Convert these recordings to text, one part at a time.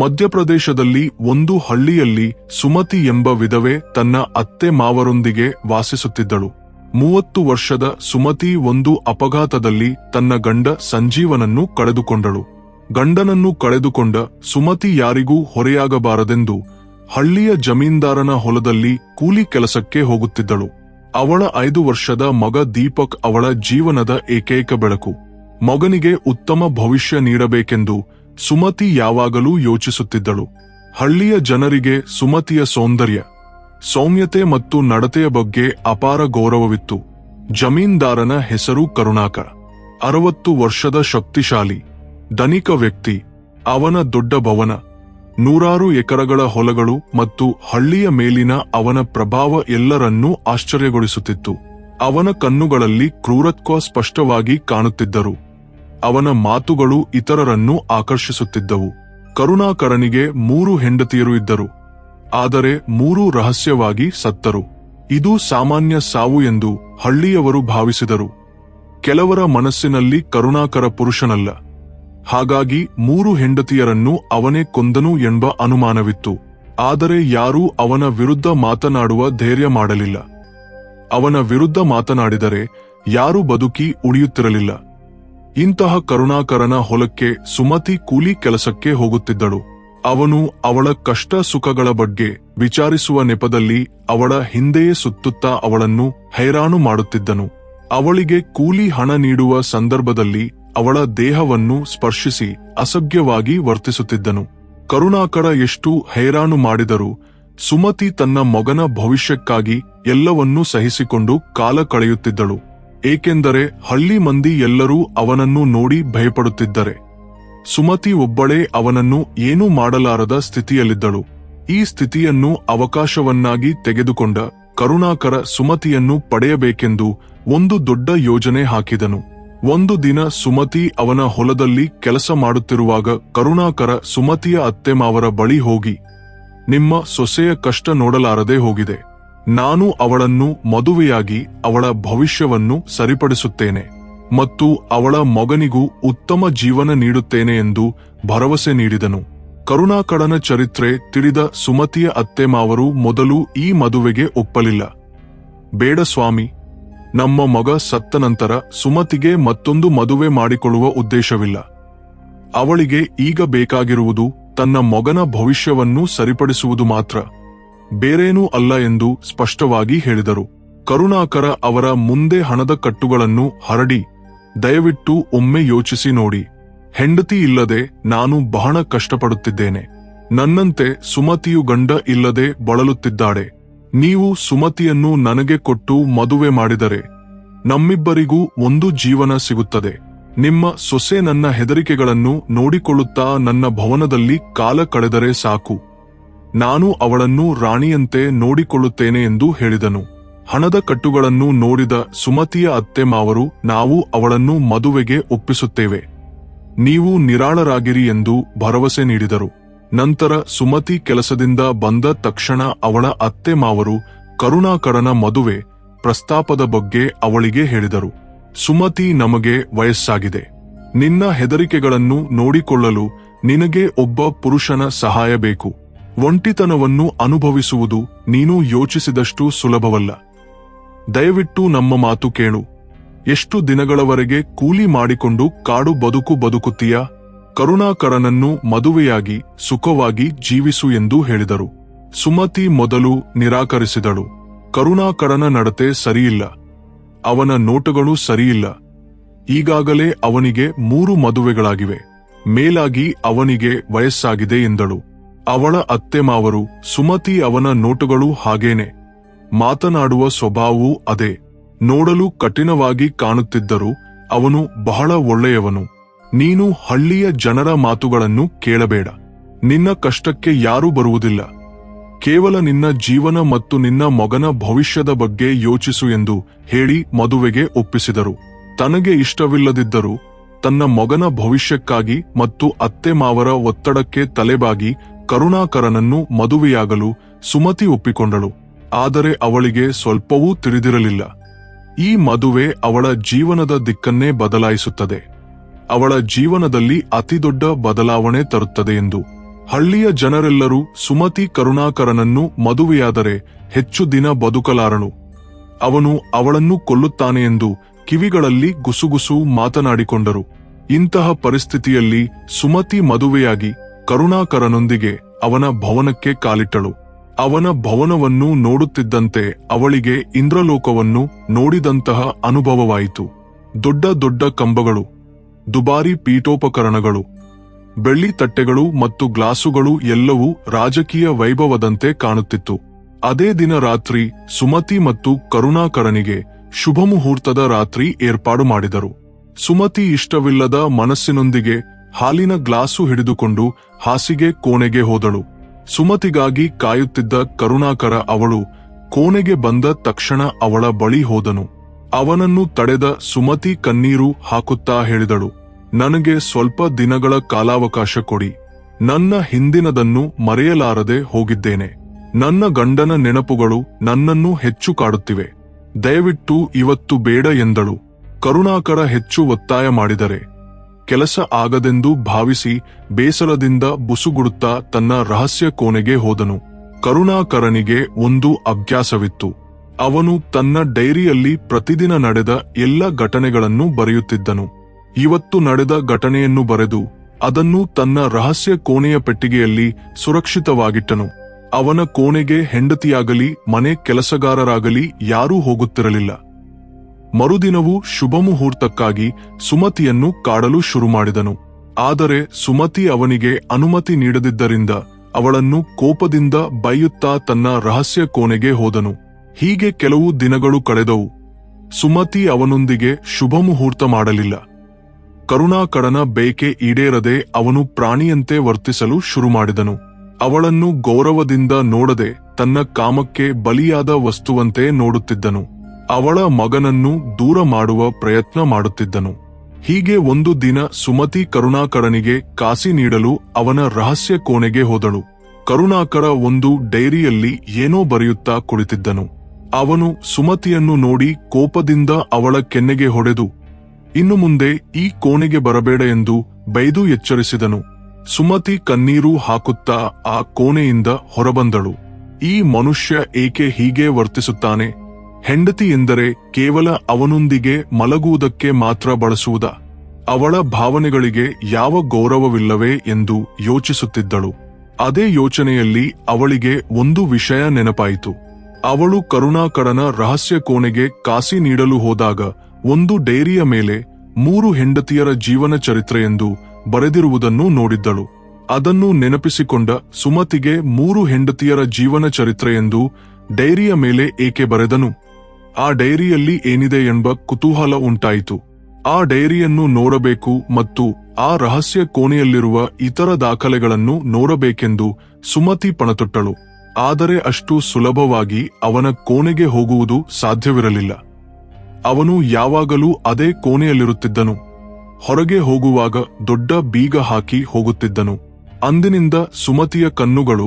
ಮಧ್ಯಪ್ರದೇಶದಲ್ಲಿ ಒಂದು ಹಳ್ಳಿಯಲ್ಲಿ ಸುಮತಿ ಎಂಬ ವಿಧವೆ ತನ್ನ ಅತ್ತೆ ಮಾವರೊಂದಿಗೆ ವಾಸಿಸುತ್ತಿದ್ದಳು. 30 ವರ್ಷದ ಸುಮತಿ ಒಂದು ಅಪಘಾತದಲ್ಲಿ ತನ್ನ ಗಂಡ ಸಂಜೀವನನ್ನು ಕಳೆದುಕೊಂಡಳು. ಗಂಡನನ್ನು ಕಳೆದುಕೊಂಡ ಸುಮತಿ ಯಾರಿಗೂ ಹೊರೆಯಾಗಬಾರದೆಂದು ಹಳ್ಳಿಯ ಜಮೀನ್ದಾರನ ಹೊಲದಲ್ಲಿ ಕೂಲಿ ಕೆಲಸಕ್ಕೆ ಹೋಗುತ್ತಿದ್ದಳು. ಅವಳ 5 ವರ್ಷದ ಮಗ ದೀಪಕ್ ಅವಳ ಜೀವನದ ಏಕೈಕ ಬೆಳಕು. ಮಗನಿಗೆ ಉತ್ತಮ ಭವಿಷ್ಯ ನೀಡಬೇಕೆಂದು ಸುಮತಿ ಯಾವಾಗಲೂ ಯೋಚಿಸುತ್ತಿದ್ದಳು. ಹಳ್ಳಿಯ ಜನರಿಗೆ ಸುಮತಿಯ ಸೌಂದರ್ಯ, ಸೌಮ್ಯತೆ ಮತ್ತು ನಡತೆಯ ಬಗ್ಗೆ ಅಪಾರ ಗೌರವವಿತ್ತು. ಜಮೀನ್ದಾರನ ಹೆಸರು ಕರುಣಾಕರ. 60 ವರ್ಷದ ಶಕ್ತಿಶಾಲಿ, ಧನಿಕ ವ್ಯಕ್ತಿ. ಅವನ ದೊಡ್ಡ ಭವನ, 100 ಎಕರೆಗಳ ಹೊಲಗಳು ಮತ್ತು ಹಳ್ಳಿಯ ಮೇಲಿನ ಅವನ ಪ್ರಭಾವ ಎಲ್ಲರನ್ನೂ ಆಶ್ಚರ್ಯಗೊಳಿಸುತ್ತಿತ್ತು. ಅವನ ಕಣ್ಣುಗಳಲ್ಲಿ ಕ್ರೂರತ್ವ ಸ್ಪಷ್ಟವಾಗಿ ಕಾಣುತ್ತಿದ್ದರು. ಅವನ ಮಾತುಗಳು ಇತರರನ್ನು ಆಕರ್ಷಿಸುತ್ತಿದ್ದವು. ಕರುಣಾಕರನಿಗೆ 3 ಹೆಂಡತಿಯರು ಇದ್ದರು, ಆದರೆ 3 ರಹಸ್ಯವಾಗಿ ಸತ್ತರು. ಇದು ಸಾಮಾನ್ಯ ಸಾವು ಎಂದು ಹಳ್ಳಿಯವರು ಭಾವಿಸಿದರು. ಕೆಲವರ ಮನಸ್ಸಿನಲ್ಲಿ ಕರುಣಾಕರ ಪುರುಷನಲ್ಲ, ಹಾಗಾಗಿ 3 ಹೆಂಡತಿಯರನ್ನು ಅವನೇ ಕೊಂದನು ಎಂಬ ಅನುಮಾನವಿತ್ತು. ಆದರೆ ಯಾರೂ ಅವನ ವಿರುದ್ಧ ಮಾತನಾಡುವ ಧೈರ್ಯ ಮಾಡಲಿಲ್ಲ. ಅವನ ವಿರುದ್ಧ ಮಾತನಾಡಿದರೆ ಯಾರೂ ಬದುಕಿ ಉಳಿಯುತ್ತಿರಲಿಲ್ಲ. ಇಂತಹ ಕರುಣಾಕರನ ಹೊಲಕ್ಕೆ ಸುಮತಿ ಕೂಲಿ ಕೆಲಸಕ್ಕೆ ಹೋಗುತ್ತಿದ್ದಳು. ಅವನು ಅವಳ ಕಷ್ಟ ಸುಖಗಳ ಬಗ್ಗೆ ವಿಚಾರಿಸುವ ನೆಪದಲ್ಲಿ ಅವಳ ಹಿಂದೆಯೇ ಸುತ್ತುತ್ತಾ ಅವಳನ್ನು ಹೈರಾಣು ಮಾಡುತ್ತಿದ್ದನು. ಅವಳಿಗೆ ಕೂಲಿ ಹಣ ನೀಡುವ ಸಂದರ್ಭದಲ್ಲಿ ಅವಳ ದೇಹವನ್ನು ಸ್ಪರ್ಶಿಸಿ ಅಸಭ್ಯವಾಗಿ ವರ್ತಿಸುತ್ತಿದ್ದನು. ಕರುಣಾಕರ ಎಷ್ಟು ಹೈರಾಣು ಮಾಡಿದರೂ ಸುಮತಿ ತನ್ನ ಮಗನ ಭವಿಷ್ಯಕ್ಕಾಗಿ ಎಲ್ಲವನ್ನೂ ಸಹಿಸಿಕೊಂಡು ಕಾಲ ಕಳೆಯುತ್ತಿದ್ದಳು. ಏಕೆಂದರೆ ಹಳ್ಳಿ ಮಂದಿ ಎಲ್ಲರೂ ಅವನನ್ನು ನೋಡಿ ಭಯಪಡುತ್ತಿದ್ದರೆ. ಸುಮತಿ ಒಬ್ಬಳೇ ಅವನನ್ನು ಏನೂ ಮಾಡಲಾರದ ಸ್ಥಿತಿಯಲ್ಲಿದ್ದಳು. ಈ ಸ್ಥಿತಿಯನ್ನು ಅವಕಾಶವನ್ನಾಗಿ ತೆಗೆದುಕೊಂಡ ಕರುಣಾಕರ ಸುಮತಿಯನ್ನು ಪಡೆಯಬೇಕೆಂದು ಒಂದು ದೊಡ್ಡ ಯೋಜನೆ ಹಾಕಿದನು. ಒಂದು ದಿನ ಸುಮತಿ ಅವನ ಹೊಲದಲ್ಲಿ ಕೆಲಸ ಮಾಡುತ್ತಿರುವಾಗ ಕರುಣಾಕರ ಸುಮತಿಯ ಅತ್ತೆಮಾವರ ಬಳಿ ಹೋಗಿ, ನಿಮ್ಮ ಸೊಸೆಯ ಕಷ್ಟ ನೋಡಲಾರದೆ ಹೋಗಿದೆ. ನಾನು ಅವಳನ್ನು ಮದುವೆಯಾಗಿ ಅವಳ ಭವಿಷ್ಯವನ್ನು ಸರಿಪಡಿಸುತ್ತೇನೆ ಮತ್ತು ಅವಳ ಮಗನಿಗೂ ಉತ್ತಮ ಜೀವನ ನೀಡುತ್ತೇನೆ ಎಂದು ಭರವಸೆ ನೀಡಿದನು. ಕರುಣಾಕರನ ಚರಿತ್ರೆ ತಿಳಿದ ಸುಮತಿಯ ಅತ್ತೆಮಾವರು ಮೊದಲು ಈ ಮದುವೆಗೆ ಒಪ್ಪಲಿಲ್ಲ. ಬೇಡ ಸ್ವಾಮಿ, ನಮ್ಮ ಮಗ ಸತ್ತ ನಂತರ ಸುಮತಿಗೆ ಮತ್ತೊಂದು ಮದುವೆ ಮಾಡಿಕೊಳ್ಳುವ ಉದ್ದೇಶವಿಲ್ಲ. ಅವಳಿಗೆ ಈಗ ಬೇಕಾಗಿರುವುದು ತನ್ನ ಮಗನ ಭವಿಷ್ಯವನ್ನು ಸರಿಪಡಿಸುವುದು ಮಾತ್ರ, ಬೇರೇನೂ ಅಲ್ಲ ಎಂದು ಸ್ಪಷ್ಟವಾಗಿ ಹೇಳಿದರು. ಕರುಣಾಕರ ಅವರ ಮುಂದೆ ಹಣದ ಕಟ್ಟುಗಳನ್ನು ಹರಡಿ, ದಯವಿಟ್ಟು ಒಮ್ಮೆ ಯೋಚಿಸಿ ನೋಡಿ. ಹೆಂಡತಿ ಇಲ್ಲದೆ ನಾನು ಬಹಳ ಕಷ್ಟಪಡುತ್ತಿದ್ದೇನೆ. ನನ್ನಂತೆ ಸುಮತಿಯು ಗಂಡ ಇಲ್ಲದೆ ಬಳಲುತ್ತಿದ್ದಾಳೆ. ನೀವು ಸುಮತಿಯನ್ನು ನನಗೆ ಕೊಟ್ಟು ಮದುವೆ ಮಾಡಿದರೆ ನಮ್ಮಿಬ್ಬರಿಗೂ ಒಂದು ಜೀವನ ಸಿಗುತ್ತದೆ. ನಿಮ್ಮ ಸೊಸೆ ನನ್ನ ಹೆದರಿಕೆಗಳನ್ನು ನೋಡಿಕೊಳ್ಳುತ್ತಾ ನನ್ನ ಭವನದಲ್ಲಿ ಕಾಲ ಕಳೆದರೆ ಸಾಕು. ನಾನು ಅವಳನ್ನು ರಾಣಿಯಂತೆ ನೋಡಿಕೊಳ್ಳುತ್ತೇನೆ ಎಂದು ಹೇಳಿದನು. ಹಣದ ಕಟ್ಟುಗಳನ್ನು ನೋಡಿದ ಸುಮತಿಯ ಅತ್ತೆಮಾವರು, ನಾವು ಅವಳನ್ನು ಮದುವೆಗೆ ಒಪ್ಪಿಸುತ್ತೇವೆ, ನೀವು ನಿರಾಳರಾಗಿರಿ ಎಂದು ಭರವಸೆ ನೀಡಿದರು. ನಂತರ ಸುಮತಿ ಕೆಲಸದಿಂದ ಬಂದ ತಕ್ಷಣ ಅವಳ ಅತ್ತೆಮಾವರು ಕರುಣಾಕರನ ಮದುವೆ ಪ್ರಸ್ತಾಪದ ಬಗ್ಗೆ ಅವಳಿಗೆ ಹೇಳಿದರು. ಸುಮತಿ, ನಮಗೆ ವಯಸ್ಸಾಗಿದೆ. ನಿನ್ನ ಹೆದರಿಕೆಗಳನ್ನು ನೋಡಿಕೊಳ್ಳಲು ನಿನಗೆ ಒಬ್ಬ ಪುರುಷನ ಸಹಾಯ ಬೇಕು. ಒಂಟಿತನವನ್ನು ಅನುಭವಿಸುವುದು ನೀನು ಯೋಚಿಸಿದಷ್ಟು ಸುಲಭವಲ್ಲ. ದಯವಿಟ್ಟು ನಮ್ಮ ಮಾತು ಕೇಳು. ಎಷ್ಟು ದಿನಗಳವರೆಗೆ ಕೂಲಿ ಮಾಡಿಕೊಂಡು ಕಾಡು ಬದುಕು ಬದುಕುತ್ತೀಯಾ? ಕರುಣಾಕರನನ್ನು ಮದುವೆಯಾಗಿ ಸುಖವಾಗಿ ಜೀವಿಸು ಎಂದು ಹೇಳಿದರು. ಸುಮತಿ ಮೊದಲು ನಿರಾಕರಿಸಿದಳು. ಕರುಣಾಕರನ ನಡತೆ ಸರಿಯಿಲ್ಲ, ಅವನ ನೋಟಗಳು ಸರಿಯಿಲ್ಲ. ಈಗಾಗಲೇ ಅವನಿಗೆ 3 ಮದುವೆಗಳಾಗಿವೆ, ಮೇಲಾಗಿ ಅವನಿಗೆ ವಯಸ್ಸಾಗಿದೆ ಎಂದಳು. ಅವಳ ಅತ್ತೆಮಾವರು, ಸುಮತಿ, ಅವನ ನೋಟಗಳು ಹಾಗೇನೆ, ಮಾತನಾಡುವ ಸ್ವಭಾವವೂ ಅದೇ. ನೋಡಲು ಕಠಿಣವಾಗಿ ಕಾಣುತ್ತಿದ್ದರೂ ಅವನು ಬಹಳ ಒಳ್ಳೆಯವನು. ನೀನು ಹಳ್ಳಿಯ ಜನರ ಮಾತುಗಳನ್ನು ಕೇಳಬೇಡ. ನಿನ್ನ ಕಷ್ಟಕ್ಕೆ ಯಾರೂ ಬರುವುದಿಲ್ಲ. ಕೇವಲ ನಿನ್ನ ಜೀವನ ಮತ್ತು ನಿನ್ನ ಮಗನ ಭವಿಷ್ಯದ ಬಗ್ಗೆ ಯೋಚಿಸು ಎಂದು ಹೇಳಿ ಮದುವೆಗೆ ಒಪ್ಪಿಸಿದರು. ತನಗೆ ಇಷ್ಟವಿಲ್ಲದಿದ್ದರೂ ತನ್ನ ಮಗನ ಭವಿಷ್ಯಕ್ಕಾಗಿ ಮತ್ತು ಅತ್ತೆಮಾವರ ಒತ್ತಡಕ್ಕೆ ತಲೆಬಾಗಿ ಕರುಣಾಕರನನ್ನು ಮದುವೆಯಾಗಲು ಸುಮತಿ ಒಪ್ಪಿಕೊಂಡಳು. ಆದರೆ ಅವಳಿಗೆ ಸ್ವಲ್ಪವೂ ತಿಳಿದಿರಲಿಲ್ಲ, ಈ ಮದುವೆ ಅವಳ ಜೀವನದ ದಿಕ್ಕನ್ನೇ ಬದಲಾಯಿಸುತ್ತದೆ, ಅವಳ ಜೀವನದಲ್ಲಿ ಅತಿದೊಡ್ಡ ಬದಲಾವಣೆ ತರುತ್ತದೆ ಎಂದು. ಹಳ್ಳಿಯ ಜನರೆಲ್ಲರೂ ಸುಮತಿ ಕರುಣಾಕರನನ್ನು ಮದುವೆಯಾದರೆ ಹೆಚ್ಚು ದಿನ ಬದುಕಲಾರಳು, ಅವನು ಅವಳನ್ನು ಕೊಲ್ಲುತ್ತಾನೆ ಎಂದು ಕಿವಿಗಳಲ್ಲಿ ಗುಸುಗುಸು ಮಾತನಾಡಿಕೊಂಡರು. ಇಂತಹ ಪರಿಸ್ಥಿತಿಯಲ್ಲಿ ಸುಮತಿ ಮದುವೆಯಾಗಿ ಕರುಣಾಕರನೊಂದಿಗೆ ಅವನ ಭವನಕ್ಕೆ ಕಾಲಿಟ್ಟಳು. ಅವನ ಭವನವನ್ನು ನೋಡುತ್ತಿದ್ದಂತೆ ಅವಳಿಗೆ ಇಂದ್ರಲೋಕವನ್ನು ನೋಡಿದಂತಹ ಅನುಭವವಾಯಿತು. ದೊಡ್ಡ ದೊಡ್ಡ ಕಂಬಗಳು, ದುಬಾರಿ ಪೀಠೋಪಕರಣಗಳು, ಬೆಳ್ಳಿ ತಟ್ಟೆಗಳು ಮತ್ತು ಗ್ಲಾಸುಗಳು ಎಲ್ಲವೂ ರಾಜಕೀಯ ವೈಭವದಂತೆ ಕಾಣುತ್ತಿತ್ತು. ಅದೇ ದಿನ ರಾತ್ರಿ ಸುಮತಿ ಮತ್ತು ಕರುಣಾಕರನಿಗೆ ಶುಭ ಮುಹೂರ್ತದ ರಾತ್ರಿ ಏರ್ಪಾಡು ಮಾಡಿದರು. ಸುಮತಿ ಇಷ್ಟವಿಲ್ಲದ ಮನಸ್ಸಿನೊಂದಿಗೆ ಹಾಲಿನ ಗ್ಲಾಸು ಹಿಡಿದುಕೊಂಡು ಹಾಸಿಗೆ ಕೋಣೆಗೆ ಹೋದಳು. ಸುಮತಿಗಾಗಿ ಕಾಯುತ್ತಿದ್ದ ಕರುಣಾಕರ ಅವಳು ಕೋಣೆಗೆ ಬಂದ ತಕ್ಷಣ ಅವಳ ಬಳಿ ಹೋದನು. ಅವನನ್ನು ತಡೆದ ಸುಮತಿ ಕಣ್ಣೀರು ಹಾಕುತ್ತಾ ಹೇಳಿದಳು, ನನಗೆ ಸ್ವಲ್ಪ ದಿನಗಳ ಕಾಲಾವಕಾಶ ಕೊಡಿ. ನನ್ನ ಹಿಂದಿನದನ್ನು ಮರೆಯಲಾರದೆ ಹೋಗಿದ್ದೇನೆ. ನನ್ನ ಗಂಡನ ನೆನಪುಗಳು ನನ್ನನ್ನು ಹೆಚ್ಚು ಕಾಡುತ್ತಿವೆ. ದಯವಿಟ್ಟು ಇವತ್ತು ಬೇಡ ಎಂದಳು. ಕರುಣಾಕರ ಹೆಚ್ಚು ಒತ್ತಾಯ ಮಾಡಿದರೆ ಕೆಲಸ ಆಗದೆಂದು ಭಾವಿಸಿ ಬೇಸರದಿಂದ ಬುಸುಗುಡುತ್ತಾ ತನ್ನ ರಹಸ್ಯ ಕೋಣೆಗೆ ಹೋದನು. ಕರುಣಾಕರನಿಗೆ ಒಂದು ಅಭ್ಯಾಸವಿತ್ತು. ಅವನು ತನ್ನ ಡೈರಿಯಲ್ಲಿ ಪ್ರತಿದಿನ ನಡೆದ ಎಲ್ಲ ಘಟನೆಗಳನ್ನು ಬರೆಯುತ್ತಿದ್ದನು. ಇವತ್ತು ನಡೆದ ಘಟನೆಯನ್ನು ಬರೆದು ಅದನ್ನು ತನ್ನ ರಹಸ್ಯ ಕೋಣೆಯ ಪೆಟ್ಟಿಗೆಯಲ್ಲಿ ಸುರಕ್ಷಿತವಾಗಿಟ್ಟನು. ಅವನ ಕೋಣೆಗೆ ಹೆಂಡತಿಯಾಗಲಿ ಮನೆ ಕೆಲಸಗಾರರಾಗಲಿ ಯಾರೂ ಹೋಗುತ್ತಿರಲಿಲ್ಲ. ಮರುದಿನವೂ ಶುಭ ಮುಹೂರ್ತಕ್ಕಾಗಿ ಸುಮತಿಯನ್ನು ಕಾಡಲು ಶುರು ಮಾಡಿದನು. ಆದರೆ ಸುಮತಿ ಅವನಿಗೆ ಅನುಮತಿ ನೀಡದಿದ್ದರಿಂದ ಅವಳನ್ನು ಕೋಪದಿಂದ ಬೈಯುತ್ತಾ ತನ್ನ ರಹಸ್ಯ ಕೋಣೆಗೆ ಹೋದನು. ಹೀಗೆ ಕೆಲವು ದಿನಗಳು ಕಳೆದವು. ಸುಮತಿ ಅವನೊಂದಿಗೆ ಶುಭ ಮುಹೂರ್ತ ಮಾಡಲಿಲ್ಲ. ಕರುಣಾಕರನ ಬೇಕೆ ಈಡೇರದೆ ಅವನು ಪ್ರಾಣಿಯಂತೆ ವರ್ತಿಸಲು ಶುರು ಮಾಡಿದನು. ಅವಳನ್ನು ಗೌರವದಿಂದ ನೋಡದೆ ತನ್ನ ಕಾಮಕ್ಕೆ ಬಲಿಯಾದ ವಸ್ತುವಂತೆ ನೋಡುತ್ತಿದ್ದನು. ಅವಳ ಮಗನನ್ನು ದೂರ ಮಾಡುವ ಪ್ರಯತ್ನ ಮಾಡುತ್ತಿದ್ದನು. ಹೀಗೆ ಒಂದು ದಿನ ಸುಮತಿ ಕರುಣಾಕರನಿಗೆ ಕಾಸಿ ನೀಡಲು ಅವನ ರಹಸ್ಯ ಕೋಣೆಗೆ ಹೋದಳು. ಕರುಣಾಕರ ಒಂದು ಡೈರಿಯಲ್ಲಿ ಏನೋ ಬರೆಯುತ್ತಾ ಕುಳಿತಿದ್ದನು. ಅವನು ಸುಮತಿಯನ್ನು ನೋಡಿ ಕೋಪದಿಂದ ಅವಳ ಕೆನ್ನೆಗೆ ಹೊಡೆದು ಇನ್ನು ಮುಂದೆ ಈ ಕೋಣೆಗೆ ಬರಬೇಡ ಎಂದು ಬೈದು ಎಚ್ಚರಿಸಿದನು. ಸುಮತಿ ಕಣ್ಣೀರು ಹಾಕುತ್ತಾ ಆ ಕೋಣೆಯಿಂದ ಹೊರಬಂದಳು. ಈ ಮನುಷ್ಯ ಏಕೆ ಹೀಗೆ ವರ್ತಿಸುತ್ತಾನೆ? ಹೆಂಡತಿ ಎಂದರೆ ಕೇವಲ ಅವನೊಂದಿಗೆ ಮಲಗುವುದಕ್ಕೆ ಮಾತ್ರ ಬಳಸುವುದಾ? ಅವಳ ಭಾವನೆಗಳಿಗೆ ಯಾವ ಗೌರವವಿಲ್ಲವೇ ಎಂದು ಯೋಚಿಸುತ್ತಿದ್ದಳು. ಅದೇ ಯೋಚನೆಯಲ್ಲಿ ಅವಳಿಗೆ ಒಂದು ವಿಷಯ ನೆನಪಾಯಿತು. ಅವಳು ಕರುಣಾಕರನ ರಹಸ್ಯ ಕೋಣೆಗೆ ಕಾಸಿ ನೀಡಲು ಹೋದಾಗ ಒಂದು ಡೈರಿಯ ಮೇಲೆ 3 ಹೆಂಡತಿಯರ ಜೀವನ ಚರಿತ್ರೆ ಎಂದು ಬರೆದಿರುವುದನ್ನು ನೋಡಿದ್ದಳು. ಅದನ್ನು ನೆನಪಿಸಿಕೊಂಡ ಸುಮತಿಗೆ 3 ಹೆಂಡತಿಯರ ಜೀವನ ಚರಿತ್ರೆ ಎಂದು ಡೈರಿಯ ಮೇಲೆ ಏಕೆ ಬರೆದನು? ಆ ಡೈರಿಯಲ್ಲಿ ಏನಿದೆ ಎಂಬ ಕುತೂಹಲ ಉಂಟಾಯಿತು. ಆ ಡೈರಿಯನ್ನು ನೋಡಬೇಕು ಮತ್ತು ಆ ರಹಸ್ಯ ಕೋಣೆಯಲ್ಲಿರುವ ಇತರ ದಾಖಲೆಗಳನ್ನು ನೋಡಬೇಕೆಂದು ಸುಮತಿ ಪಣತೊಟ್ಟಳು. ಆದರೆ ಅಷ್ಟು ಸುಲಭವಾಗಿ ಅವನ ಕೋಣೆಗೆ ಹೋಗುವುದು ಸಾಧ್ಯವಿರಲಿಲ್ಲ. ಅವನು ಯಾವಾಗಲೂ ಅದೇ ಕೋಣೆಯಲ್ಲಿರುತ್ತಿದ್ದನು. ಹೊರಗೆ ಹೋಗುವಾಗ ದೊಡ್ಡ ಬೀಗ ಹಾಕಿ ಹೋಗುತ್ತಿದ್ದನು. ಅಂದಿನಿಂದ ಸುಮತಿಯ ಕಣ್ಣುಗಳು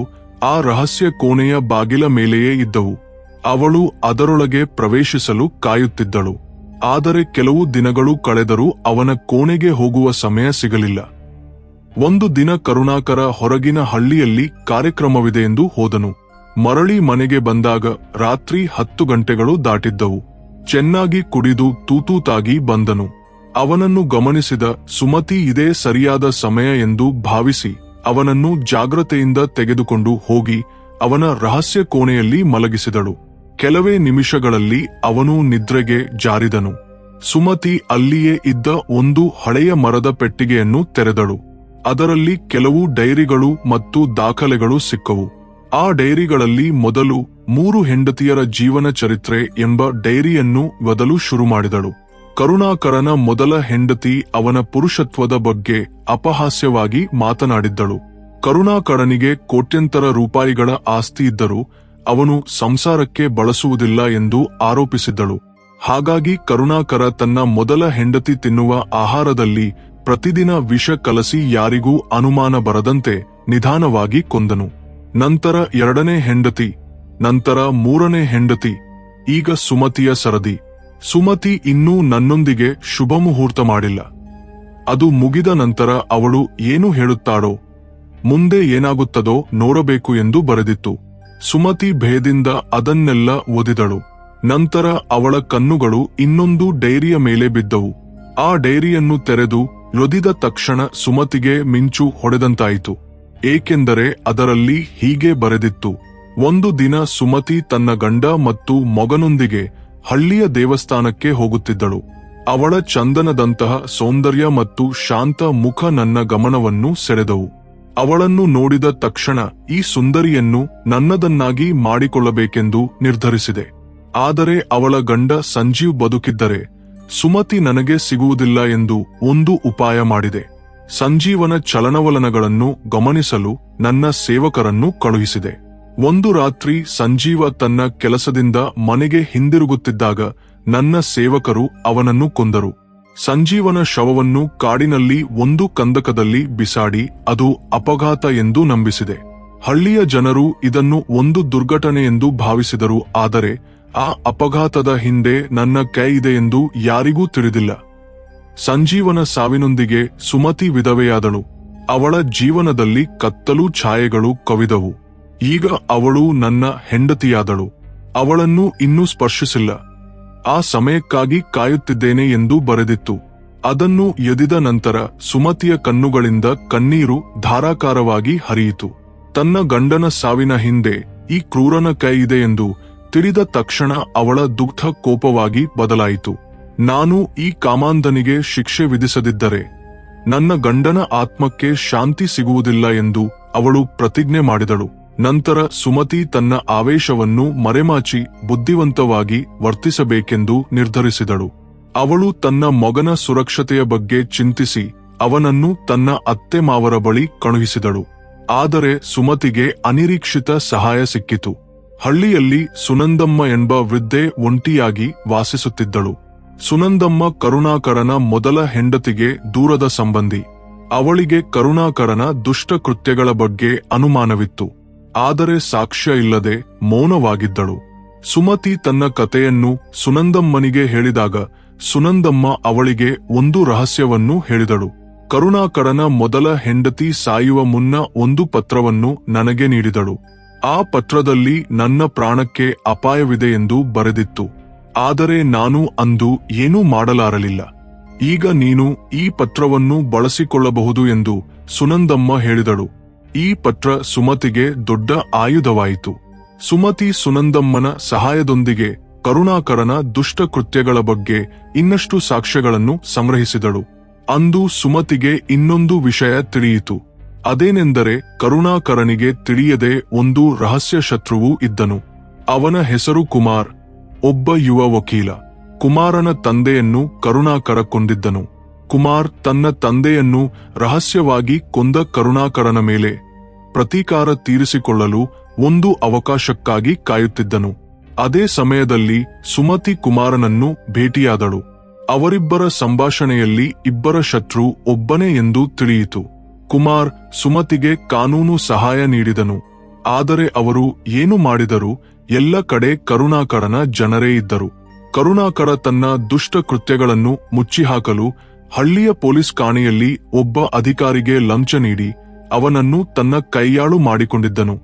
ಆ ರಹಸ್ಯ ಕೋಣೆಯ ಬಾಗಿಲ ಮೇಲೆಯೇ ಇದ್ದವು. ಅವಳು ಅದರೊಳಗೆ ಪ್ರವೇಶಿಸಲು ಕಾಯುತ್ತಿದ್ದಳು. ಆದರೆ ಕೆಲವು ದಿನಗಳು ಕಳೆದರೂ ಅವನ ಕೋಣೆಗೆ ಹೋಗುವ ಸಮಯ ಸಿಗಲಿಲ್ಲ. ಒಂದು ದಿನ ಕರುಣಾಕರ ಹೊರಗಿನ ಹಳ್ಳಿಯಲ್ಲಿ ಕಾರ್ಯಕ್ರಮವಿದೆಯೆಂದು ಹೋದನು. ಮರಳಿ ಮನೆಗೆ ಬಂದಾಗ ರಾತ್ರಿ 10 ಗಂಟೆಗಳು ದಾಟಿದ್ದವು. ಚೆನ್ನಾಗಿ ಕುಡಿದು ತೂತೂತಾಗಿ ಬಂದನು. ಅವನನ್ನು ಗಮನಿಸಿದ ಸುಮತಿ ಇದೇ ಸರಿಯಾದ ಸಮಯ ಎಂದು ಭಾವಿಸಿ ಅವನನ್ನು ಜಾಗ್ರತೆಯಿಂದ ತೆಗೆದುಕೊಂಡು ಹೋಗಿ ಅವನ ರಹಸ್ಯ ಕೋಣೆಯಲ್ಲಿ ಮಲಗಿಸಿದಳು. ಕೆಲವೇ ನಿಮಿಷಗಳಲ್ಲಿ ಅವನು ನಿದ್ರೆಗೆ ಜಾರಿದನು. ಸುಮತಿ ಅಲ್ಲಿಯೇ ಇದ್ದ ಒಂದು ಹಳೆಯ ಮರದ ಪೆಟ್ಟಿಗೆಯನ್ನು ತೆರೆದಳು. ಅದರಲ್ಲಿ ಕೆಲವು ಡೈರಿಗಳು ಮತ್ತು ದಾಖಲೆಗಳು ಸಿಕ್ಕವು. ಆ ಡೈರಿಗಳಲ್ಲಿ ಮೊದಲು 3 ಹೆಂಡತಿಯರ ಜೀವನ ಚರಿತ್ರೆ ಎಂಬ ಡೈರಿಯನ್ನು ಓದಲು ಶುರು ಮಾಡಿದಳು. ಕರುಣಾಕರನ ಮೊದಲ ಹೆಂಡತಿ ಅವನ ಪುರುಷತ್ವದ ಬಗ್ಗೆ ಅಪಹಾಸ್ಯವಾಗಿ ಮಾತನಾಡಿದ್ದಳು. ಕರುಣಾಕರನಿಗೆ ಕೋಟ್ಯಂತರ ರೂಪಾಯಿಗಳ ಆಸ್ತಿ ಇದ್ದರೂ ಅವನು ಸಂಸಾರಕ್ಕೆ ಬಳಸುವುದಿಲ್ಲ ಎಂದು ಆರೋಪಿಸಿದ್ದಳು. ಹಾಗಾಗಿ ಕರುಣಾಕರ ತನ್ನ ಮೊದಲ ಹೆಂಡತಿ ತಿನ್ನುವ ಆಹಾರದಲ್ಲಿ ಪ್ರತಿದಿನ ವಿಷ ಕಲಸಿ ಯಾರಿಗೂ ಅನುಮಾನ ಬರದಂತೆ ನಿಧಾನವಾಗಿ ಕೊಂದನು. ನಂತರ 2ನೇ ಹೆಂಡತಿ, ನಂತರ 3ನೇ ಹೆಂಡತಿ, ಈಗ ಸುಮತಿಯ ಸರದಿ. ಸುಮತಿ ಇನ್ನೂ ನನ್ನೊಂದಿಗೆ ಶುಭ ಮುಹೂರ್ತ ಮಾಡಿಲ್ಲ. ಅದು ಮುಗಿದ ನಂತರ ಅವಳು ಏನು ಹೇಳುತ್ತಾಳೋ ಮುಂದೆ ಏನಾಗುತ್ತದೋ ನೋಡಬೇಕು ಎಂದು ಬರೆದಿತ್ತು. ಸುಮತಿ ಭಯದಿಂದ ಅದನ್ನೆಲ್ಲ ಓದಿದಳು. ನಂತರ ಅವಳ ಕಣ್ಣುಗಳು ಇನ್ನೊಂದು ಡೈರಿಯ ಮೇಲೆ ಬಿದ್ದವು. ಆ ಡೈರಿಯನ್ನು ತೆರೆದು ಲೊದಿದ ತಕ್ಷಣ ಸುಮತಿಗೆ ಮಿಂಚು ಹೊಡೆದಂತಾಯಿತು. ಏಕೆಂದರೆ ಅದರಲ್ಲಿ ಹೀಗೆ ಬರೆದಿತ್ತು: ಒಂದು ದಿನ ಸುಮತಿ ತನ್ನ ಗಂಡ ಮತ್ತು ಮಗನೊಂದಿಗೆ ಹಳ್ಳಿಯ ದೇವಸ್ಥಾನಕ್ಕೆ ಹೋಗುತ್ತಿದ್ದಳು. ಅವಳ ಚಂದನದಂತಹ ಸೌಂದರ್ಯ ಮತ್ತು ಶಾಂತ ಮುಖ ನನ್ನ ಗಮನವನ್ನು ಸೆಳೆದವು. ಅವಳನ್ನು ನೋಡಿದ ತಕ್ಷಣ ಈ ಸುಂದರಿಯನ್ನು ನನ್ನದನ್ನಾಗಿ ಮಾಡಿಕೊಳ್ಳಬೇಕೆಂದು ನಿರ್ಧರಿಸಿದೆ. ಆದರೆ ಅವಳ ಗಂಡ ಸಂಜೀವ್ ಬದುಕಿದ್ದರೆ ಸುಮತಿ ನನಗೆ ಸಿಗುವುದಿಲ್ಲ ಎಂದು ಒಂದು ಉಪಾಯ ಮಾಡಿದೆ. ಸಂಜೀವನ ಚಲನವಲನಗಳನ್ನು ಗಮನಿಸಲು ನನ್ನ ಸೇವಕರನ್ನು ಕಳುಹಿಸಿದೆ. ಒಂದು ರಾತ್ರಿ ಸಂಜೀವ ತನ್ನ ಕೆಲಸದಿಂದ ಮನೆಗೆ ಹಿಂದಿರುಗುತ್ತಿದ್ದಾಗ ನನ್ನ ಸೇವಕರು ಅವನನ್ನು ಕೊಂದರು. ಸಂಜೀವನ ಶವವನ್ನು ಕಾಡಿನಲ್ಲಿ ಒಂದು ಕಂದಕದಲ್ಲಿ ಬಿಸಾಡಿ ಅದು ಅಪಘಾತ ಎಂದು ನಂಬಿಸಿದೆ. ಹಳ್ಳಿಯ ಜನರು ಇದನ್ನು ಒಂದು ದುರ್ಘಟನೆ ಎಂದು ಭಾವಿಸಿದರು. ಆದರೆ ಆ ಅಪಘಾತದ ಹಿಂದೆ ನನ್ನ ಕೈ ಇದೆ ಎಂದು ಯಾರಿಗೂ ತಿಳಿದಿಲ್ಲ. ಸಂಜೀವನ ಸಾವಿನೊಂದಿಗೆ ಸುಮತಿ ವಿಧವೆಯಾದಳು. ಅವಳ ಜೀವನದಲ್ಲಿ ಕತ್ತಲು ಛಾಯೆಗಳು ಕವಿದವು. ಈಗ ಅವಳು ನನ್ನ ಹೆಂಡತಿಯಾದಳು. ಅವಳನ್ನು ಇನ್ನೂ ಸ್ಪರ್ಶಿಸಿಲ್ಲ. ಆ ಸಮಯಕ್ಕಾಗಿ ಕಾಯುತ್ತಿದ್ದೇನೆ ಎಂದು ಬರೆದಿತ್ತು. ಅದನ್ನು ಎದಿದ ನಂತರ ಸುಮತಿಯ ಕಣ್ಣುಗಳಿಂದ ಕಣ್ಣೀರು ಧಾರಾಕಾರವಾಗಿ ಹರಿಯಿತು. ತನ್ನ ಗಂಡನ ಸಾವಿನ ಹಿಂದೆ ಈ ಕ್ರೂರನ ಕೈ ಇದೆ ಎಂದು ತಿಳಿದ ತಕ್ಷಣ ಅವಳ ದುಗ್ಧ ಕೋಪವಾಗಿ ಬದಲಾಯಿತು. ನಾನು ಈ ಕಾಮಾಂಧನಿಗೆ ಶಿಕ್ಷೆ ವಿಧಿಸದಿದ್ದರೆ ನನ್ನ ಗಂಡನ ಆತ್ಮಕ್ಕೆ ಶಾಂತಿ ಸಿಗುವುದಿಲ್ಲ ಎಂದು ಅವಳು ಪ್ರತಿಜ್ಞೆ ಮಾಡಿದಳು. ನಂತರ ಸುಮತಿ ತನ್ನ ಆವೇಶವನ್ನು ಮರೆಮಾಚಿ ಬುದ್ಧಿವಂತವಾಗಿ ವರ್ತಿಸಬೇಕೆಂದು ನಿರ್ಧರಿಸಿದಳು. ಅವಳು ತನ್ನ ಮಗನ ಸುರಕ್ಷತೆಯ ಬಗ್ಗೆ ಚಿಂತಿಸಿ ಅವನನ್ನು ತನ್ನ ಅತ್ತೆ ಮಾವರ ಬಳಿ ಕಳುಹಿಸಿದಳು. ಆದರೆ ಸುಮತಿಗೆ ಅನಿರೀಕ್ಷಿತ ಸಹಾಯ ಸಿಕ್ಕಿತು. ಹಳ್ಳಿಯಲ್ಲಿ ಸುನಂದಮ್ಮ ಎಂಬ ವೃದ್ಧೆ ಒಂಟಿಯಾಗಿ ವಾಸಿಸುತ್ತಿದ್ದಳು. ಸುನಂದಮ್ಮ ಕರುಣಾಕರನ ಮೊದಲ ಹೆಂಡತಿಗೆ ದೂರದ ಸಂಬಂಧಿ. ಅವಳಿಗೆ ಕರುಣಾಕರನ ದುಷ್ಟ ಕೃತ್ಯಗಳ ಬಗ್ಗೆ ಅನುಮಾನವಿತ್ತು. ಆದರೆ ಸಾಕ್ಷ್ಯ ಇಲ್ಲದೆ ಮೌನವಾಗಿದ್ದಳು. ಸುಮತಿ ತನ್ನ ಕತೆಯನ್ನು ಸುನಂದಮ್ಮನಿಗೆ ಹೇಳಿದಾಗ ಸುನಂದಮ್ಮ ಅವಳಿಗೆ ಒಂದು ರಹಸ್ಯವನ್ನು ಹೇಳಿದಳು. ಕರುಣಾಕರನ ಮೊದಲ ಹೆಂಡತಿ ಸಾಯುವ ಮುನ್ನ ಒಂದು ಪತ್ರವನ್ನು ನನಗೆ ನೀಡಿದಳು. ಆ ಪತ್ರದಲ್ಲಿ ನನ್ನ ಪ್ರಾಣಕ್ಕೆ ಅಪಾಯವಿದೆ ಎಂದು ಬರೆದಿತ್ತು. ಆದರೆ ನಾನು ಅಂದು ಏನೂ ಮಾಡಲಾರಲಿಲ್ಲ. ಈಗ ನೀನು ಈ ಪತ್ರವನ್ನು ಬಳಸಿಕೊಳ್ಳಬಹುದು ಎಂದು ಸುನಂದಮ್ಮ ಹೇಳಿದಳು. ಈ ಪತ್ರ ಸುಮತಿಗೆ ದೊಡ್ಡ ಆಯುಧವಾಯಿತು. ಸುಮತಿ ಸುನಂದಮ್ಮನ ಸಹಾಯದೊಂದಿಗೆ ಕರುಣಾಕರನ ದುಷ್ಟ ಕೃತ್ಯಗಳ ಬಗ್ಗೆ ಇನ್ನಷ್ಟು ಸಾಕ್ಷ್ಯಗಳನ್ನು ಸಂಗ್ರಹಿಸಿದಳು. ಅಂದು ಸುಮತಿಗೆ ಇನ್ನೊಂದು ವಿಷಯ ತಿಳಿಯಿತು. ಅದೇನೆಂದರೆ ಕರುಣಾಕರನಿಗೆ ತಿಳಿಯದೆ ಒಂದು ರಹಸ್ಯ ಶತ್ರುವು ಇದ್ದನು. ಅವನ ಹೆಸರು ಕುಮಾರ್, ಒಬ್ಬ ಯುವ ವಕೀಲ. ಕುಮಾರನ ತಂದೆಯನ್ನು ಕರುಣಾಕರ ಕೊಂದಿದ್ದನು. ಕುಮಾರ್ ತನ್ನ ತಂದೆಯನ್ನು ರಹಸ್ಯವಾಗಿ ಕೊಂದ ಕರುಣಾಕರನ ಮೇಲೆ ಪ್ರತೀಕಾರ ತೀರಿಸಿಕೊಳ್ಳಲು ಒಂದು ಅವಕಾಶಕ್ಕಾಗಿ ಕಾಯುತ್ತಿದ್ದನು. ಅದೇ ಸಮಯದಲ್ಲಿ ಸುಮತಿ ಕುಮಾರನನ್ನು ಭೇಟಿಯಾದಳು. ಅವರಿಬ್ಬರ ಸಂಭಾಷಣೆಯಲ್ಲಿ ಇಬ್ಬರ ಶತ್ರು ಒಬ್ಬನೇ ಎಂದು ತಿಳಿಯಿತು. ಕುಮಾರ್ ಸುಮತಿಗೆ ಕಾನೂನು ಸಹಾಯ ನೀಡಿದನು. ಆದರೆ ಅವರು ಏನು ಮಾಡಿದರೂ ಎಲ್ಲ ಕಡೆ ಕರುಣಾಕರನ ಜನರೇ ಇದ್ದರು. ಕರುಣಾಕರ ತನ್ನ ದುಷ್ಟ ಕೃತ್ಯಗಳನ್ನು ಮುಚ್ಚಿಹಾಕಲು ಹಳ್ಳಿಯ ಪೊಲೀಸ್ ಠಾಣೆಯಲ್ಲಿ ಒಬ್ಬ ಅಧಿಕಾರಿಗೆ ಲಂಚ ನೀಡಿ ಅವನನ್ನು ತನ್ನ ಕೈಯಾಳು ಮಾಡಿಕೊಂಡಿದ್ದನು.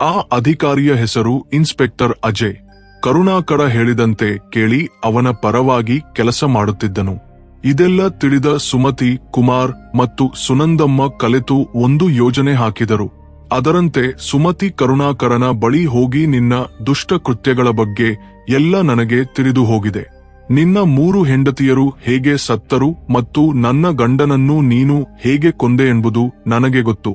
ಆ ಅಧಿಕಾರಿಯ ಹೆಸರು ಇನ್ಸ್ಪೆಕ್ಟರ್ ಅಜಯ್. ಕರುಣಾಕರ ಹೇಳಿದಂತೆ ಕೇಳಿ ಅವನ ಪರವಾಗಿ ಕೆಲಸ ಮಾಡುತ್ತಿದ್ದನು. ಇದೆಲ್ಲ ತಿಳಿದ ಸುಮತಿ, ಕುಮಾರ್ ಮತ್ತು ಸುನಂದಮ್ಮ ಕಲೆತು ಒಂದು ಯೋಜನೆ ಹಾಕಿದರು. ಅದರಂತೆ ಸುಮತಿ ಕರುಣಾಕರನ ಬಳಿ ಹೋಗಿ, ನಿನ್ನ ದುಷ್ಟ ಕೃತ್ಯಗಳ ಬಗ್ಗೆ ಎಲ್ಲ ನನಗೆ ತಿಳಿದು ಹೋಗಿದೆ. ನಿನ್ನ 3 ಹೆಂಡತಿಯರು ಹೇಗೆ ಸತ್ತರು ಮತ್ತು ನನ್ನ ಗಂಡನನ್ನು ನೀನು ಹೇಗೆ ಕೊಂದೆ ಎಂಬುದು ನನಗೆ ಗೊತ್ತು.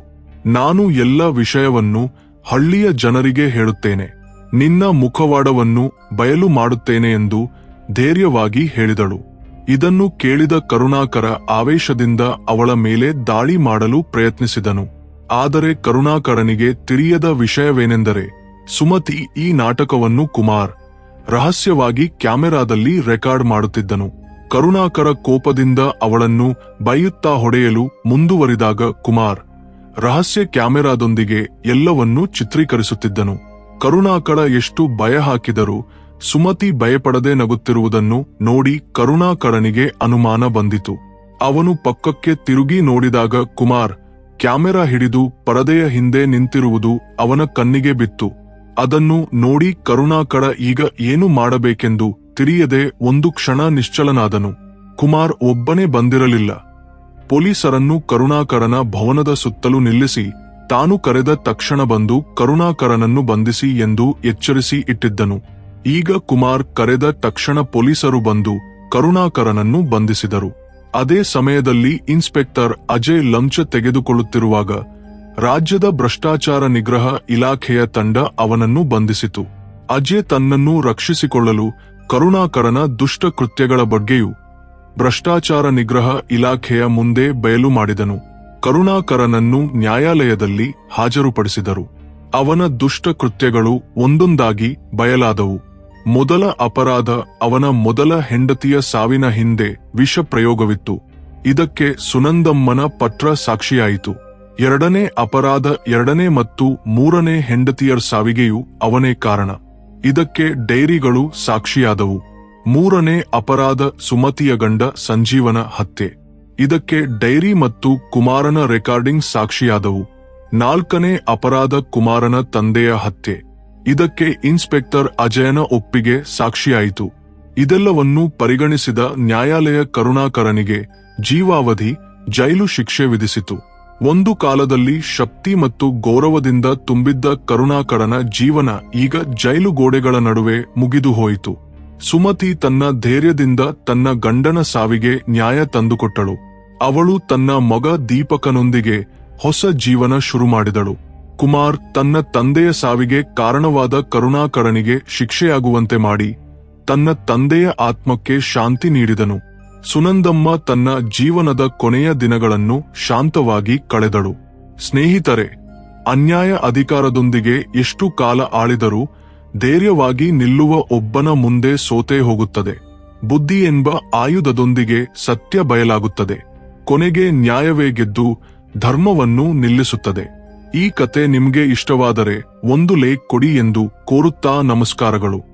ನಾನು ಎಲ್ಲ ವಿಷಯವನ್ನು ಹಳ್ಳಿಯ ಜನರಿಗೆ ಹೇಳುತ್ತೇನೆ. ನಿನ್ನ ಮುಖವಾಡವನ್ನು ಬಯಲು ಮಾಡುತ್ತೇನೆ ಎಂದು ಧೈರ್ಯವಾಗಿ ಹೇಳಿದಳು. ಇದನ್ನು ಕೇಳಿದ ಕರುಣಾಕರ ಆವೇಶದಿಂದ ಅವಳ ಮೇಲೆ ದಾಳಿ ಮಾಡಲು ಪ್ರಯತ್ನಿಸಿದನು. ಆದರೆ ಕರುಣಾಕರನಿಗೆ ತಿಳಿಯದ ವಿಷಯವೇನೆಂದರೆ ಸುಮತಿ ಈ ನಾಟಕವನ್ನು ಕುಮಾರ್ ರಹಸ್ಯವಾಗಿ ಕ್ಯಾಮೆರಾದಲ್ಲಿ ರೆಕಾರ್ಡ್ ಮಾಡುತ್ತಿದ್ದನು. ಕರುಣಾಕರ ಕೋಪದಿಂದ ಅವಳನ್ನು ಬೈಯುತ್ತಾ ಹೊಡೆಯಲು ಮುಂದುವರಿದಾಗ ಕುಮಾರ್ ರಹಸ್ಯ ಕ್ಯಾಮೆರಾದೊಂದಿಗೆ ಎಲ್ಲವನ್ನೂ ಚಿತ್ರೀಕರಿಸುತ್ತಿದ್ದನು. ಕರುಣಾಕರ ಎಷ್ಟು ಭಯ ಹಾಕಿದರೂ ಸುಮತಿ ಭಯಪಡದೆ ನಗುತ್ತಿರುವುದನ್ನು ನೋಡಿ ಕರುಣಾಕರನಿಗೆ ಅನುಮಾನ ಬಂದಿತು. ಅವನು ಪಕ್ಕಕ್ಕೆ ತಿರುಗಿ ನೋಡಿದಾಗ ಕುಮಾರ್ ಕ್ಯಾಮೆರಾ ಹಿಡಿದು ಪರದೆಯ ಹಿಂದೆ ನಿಂತಿರುವುದು ಅವನ ಕಣ್ಣಿಗೆ ಬಿತ್ತು. ಅದನ್ನು ನೋಡಿ ಕರುಣಾಕರ ಈಗ ಏನು ಮಾಡಬೇಕೆಂದು ತಿಳಿಯದೆ ಒಂದು ಕ್ಷಣ ನಿಶ್ಚಲನಾದನು. ಕುಮಾರ್ ಒಬ್ಬನೇ ಬಂದಿರಲಿಲ್ಲ. ಪೊಲೀಸರನ್ನು ಕರುಣಾಕರನ ಭವನದ ಸುತ್ತಲೂ ನಿಲ್ಲಿಸಿ ತಾನು ಕರೆದ ತಕ್ಷಣ ಬಂದು ಕರುಣಾಕರನನ್ನು ಬಂಧಿಸಿ ಎಂದು ಎಚ್ಚರಿಸಿ ಇಟ್ಟಿದ್ದನು. ಈಗ ಕುಮಾರ್ ಕರೆದ ತಕ್ಷಣ ಪೊಲೀಸರು ಬಂದು ಕರುಣಾಕರನನ್ನು ಬಂಧಿಸಿದರು. ಅದೇ ಸಮಯದಲ್ಲಿ ಇನ್ಸ್ಪೆಕ್ಟರ್ ಅಜಯ್ ಲಂಚ ತೆಗೆದುಕೊಳ್ಳುತ್ತಿರುವಾಗ ರಾಜ್ಯದ ಭ್ರಷ್ಟಾಚಾರ ನಿಗ್ರಹ ಇಲಾಖೆಯ ತಂಡ ಅವನನ್ನು ಬಂಧಿಸಿತು. ಅಜಯ್ ತನ್ನನ್ನು ರಕ್ಷಿಸಿಕೊಳ್ಳಲು ಕರುಣಾಕರನ ದುಷ್ಟ ಕೃತ್ಯಗಳ ಬಗ್ಗೆಯೂ ಭ್ರಷ್ಟಾಚಾರ ನಿಗ್ರಹ ಇಲಾಖೆಯ ಮುಂದೆ ಬಯಲು ಮಾಡಿದನು. ಕರುಣಾಕರನನ್ನು ನ್ಯಾಯಾಲಯದಲ್ಲಿ ಹಾಜರುಪಡಿಸಿದರು. ಅವನ ದುಷ್ಟ ಕೃತ್ಯಗಳು ಒಂದೊಂದಾಗಿ ಬಯಲಾದವು. ಮೊದಲ ಅಪರಾಧ ಅವನ ಮೊದಲ ಹೆಂಡತಿಯ ಸಾವಿನ ಹಿಂದೆ ವಿಷ ಪ್ರಯೋಗವಿತ್ತು. ಇದಕ್ಕೆ ಸುನಂದಮ್ಮನ ಪತ್ರ ಸಾಕ್ಷಿಯಾಯಿತು. ಎರಡನೇ ಅಪರಾಧ ಎರಡನೇ ಮತ್ತು ಮೂರನೇ ಹೆಂಡತಿಯರ ಸಾವಿಗೆಯೂ ಅವನೇ ಕಾರಣ. ಇದಕ್ಕೆ ಡೈರಿಗಳು ಸಾಕ್ಷಿಯಾದವು. ಮೂರನೇ ಅಪರಾಧ ಸುಮತಿಯ ಗಂಡ ಸಂಜೀವನ ಹತ್ಯೆ. ಇದಕ್ಕೆ ಡೈರಿ ಮತ್ತು ಕುಮಾರನ ರೆಕಾರ್ಡಿಂಗ್ ಸಾಕ್ಷಿಯಾದವು. ನಾಲ್ಕನೇ ಅಪರಾಧ ಕುಮಾರನ ತಂದೆಯ ಹತ್ಯೆ. ಇದಕ್ಕೆ ಇನ್ಸ್ಪೆಕ್ಟರ್ ಅಜಯನ ಒಪ್ಪಿಗೆ ಸಾಕ್ಷಿಯಾಯಿತು. ಇದೆಲ್ಲವನ್ನೂ ಪರಿಗಣಿಸಿದ ನ್ಯಾಯಾಲಯ ಕರುಣಾಕರನಿಗೆ ಜೀವಾವಧಿ ಜೈಲು ಶಿಕ್ಷೆ ವಿಧಿಸಿತು. ಒಂದು ಕಾಲದಲ್ಲಿ ಶಕ್ತಿ ಮತ್ತು ಗೌರವದಿಂದ ತುಂಬಿದ್ದ ಕರುಣಾಕರನ ಜೀವನ ಈಗ ಜೈಲು ಗೋಡೆಗಳ ನಡುವೆ ಮುಗಿದು ಹೋಯಿತು. ಸುಮತಿ ತನ್ನ ಧೈರ್ಯದಿಂದ ತನ್ನ ಗಂಡನ ಸಾವಿಗೆ ನ್ಯಾಯ ತಂದುಕೊಟ್ಟಳು. ಅವಳು ತನ್ನ ಮಗ ದೀಪಕನೊಂದಿಗೆ ಹೊಸ ಜೀವನ ಶುರು ಮಾಡಿದಳು. ಕುಮಾರ್ ತನ್ನ ತಂದೆಯ ಸಾವಿಗೆ ಕಾರಣವಾದ ಕರುಣಾಕರನಿಗೆ ಶಿಕ್ಷೆಯಾಗುವಂತೆ ಮಾಡಿ ತನ್ನ ತಂದೆಯ ಆತ್ಮಕ್ಕೆ ಶಾಂತಿ ನೀಡಿದನು. ಸುನಂದಮ್ಮ ತನ್ನ ಜೀವನದ ಕೊನೆಯ ದಿನಗಳನ್ನು ಶಾಂತವಾಗಿ ಕಳೆದಳು. ಸ್ನೇಹಿತರೆ, ಅನ್ಯಾಯ ಅಧಿಕಾರದೊಂದಿಗೆ ಎಷ್ಟು ಕಾಲ ಆಳಿದರೂ ಧೈರ್ಯವಾಗಿ ನಿಲ್ಲುವ ಒಬ್ಬನ ಮುಂದೆ ಸೋತೇ ಹೋಗುತ್ತದೆ. ಬುದ್ಧಿ ಎಂಬ ಆಯುಧದೊಂದಿಗೆ ಸತ್ಯ ಬಯಲಾಗುತ್ತದೆ. ಕೊನೆಗೆ ನ್ಯಾಯವೇ ಗೆದ್ದು ಧರ್ಮವನ್ನು ನಿಲ್ಲಿಸುತ್ತದೆ. ಈ ಕತೆ ನಿಮ್ಗೆ ಇಷ್ಟವಾದರೆ ಒಂದು ಲೈಕ್ ಕೊಡಿ ಎಂದು ಕೋರುತ್ತಾ ನಮಸ್ಕಾರಗಳು.